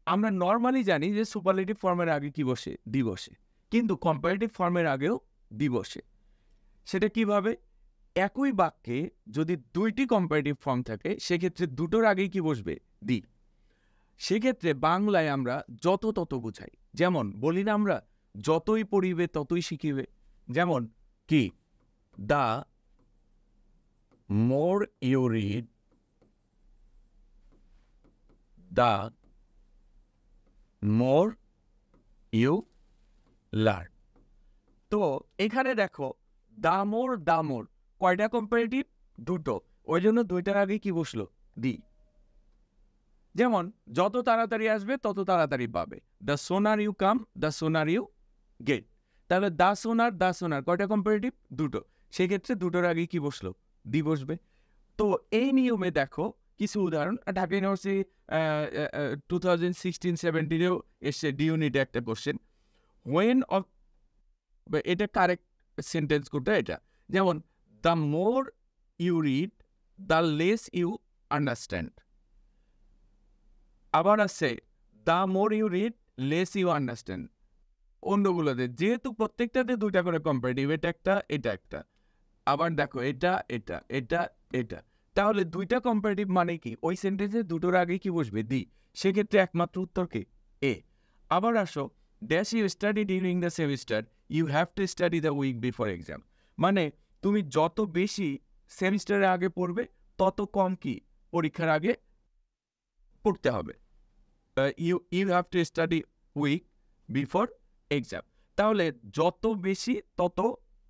আমরা নরমালি জানি যে সুপারলেটিভ ফর্মের আগে কি বসে? দি বসে। কিন্তু কম্পারেটিভ ফর্মের আগেও দি বসে। সেটা কিভাবে? একই বাক্যে যদি ২ টি কম্পারেটিভ ফর্ম থাকে সেক্ষেত্রে দুটোর আগেই কি বসবে? দি। সেক্ষেত্রে বাংলায় আমরা যত তত বুঝাই। যেমন বলি না আমরা যতই পড়িবে ততই শিখিবে। যেমন কি? The more you read the more you learn. তো এখানে দেখো দ্য মোর কয়টা কম্পারেটিভ? দুটো। ওই জন্য দুইটার আগে কি বসলো? দি। যেমন যত তাড়াতাড়ি আসবে তত তাড়াতাড়ি পাবে। The sooner you come the sooner you get. তাহলে দ্য সোনার কয়টা কম্পারেটিভ? দুটো। সেক্ষেত্রে দুটোর আগে কি বসলো? দি বসবে। তো এই নিয়মে দেখো কিছু উদাহরণ ঢাকা ইউনিভার্সিটি 2016-17 এসছে ডি ইউনিটে একটা কোশ্চেন। হোয়েন অফ এটা কারেক্ট সেন্টেন্স কোনটা? এটা। যেমন the more you read the less you understand. আবার আছে the more you read less you understand. অন্যগুলোতে যেহেতু প্রত্যেকটাতে দুইটা করে কম্পারেটিভ, এটা একটা এটা একটা। আবার দেখো এটা এটা এটা এটা। তাহলে দুইটা কম্পারেটিভ মানে কি? ওই সেন্টেন্সে দুটোর আগে কি বসবে? দি। সেক্ষেত্রে একমাত্র উত্তর কি? এ। আবার আসো dash you study during the semester you have to study the week before exam. মানে তুমি যত বেশি সেমিস্টারের আগে পড়বে তত কম কি পরীক্ষার আগে পড়তে হবে। You have to study week before exam. তাহলে যত বেশি তত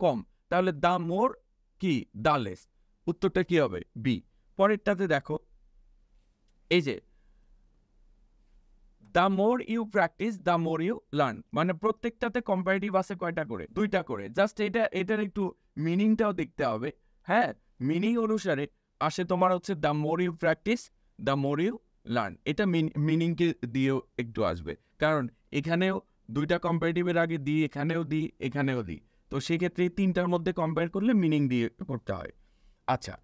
কম। তাহলে দ্য মোর কি? The less. উত্তরটা কি হবে? বি। পরেরটাতে দেখো এই যে the more you practice the more you learn. মানে প্রত্যেকটাতে কম্পারেটিভ আছে কয়টা করে? দুইটা করে। জাস্ট এটার একটু মিনিংটাও দেখতে হবে। হ্যাঁ, মিনিং অনুসারে আসে তোমার হচ্ছে the more you practice the more you learn. এটা মিনিংকে দিয়েও একটু আসবে, কারণ এখানেও দুইটা কম্পারেটিভের আগে দিই, এখানেও দিই, এখানেও দিই। তো সেক্ষেত্রে এই তিনটার মধ্যে কম্পেয়ার করলে মিনিং দিয়ে করতে হয়। আচ্ছা,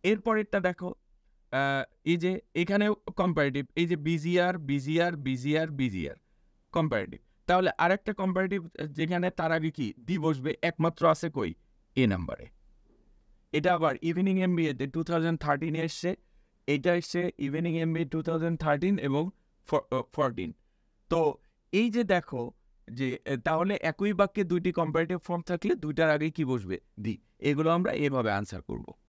এরপরেরটা দেখো এই যে এখানেও কম্পারেটিভ, এই যে বিজিআর কম্পারেটিভ। তাহলে আরেকটা কম্পারেটিভ যেখানে তার আগে কি দি বসবে একমাত্র আছে কই? এ নাম্বারে। এটা আবার ইভিনিং এমবিএ তে 2013 এসছে। এটা এসছে ইভিনিং এমবিএ 2013 এবং 14। তো এই যে দেখো যে তাহলে একই বাক্যে দুইটি কম্পারেটিভ ফর্ম থাকলে দুইটার আগে কি বসবে? দি। এগুলো আমরা এভাবে আনসার করব।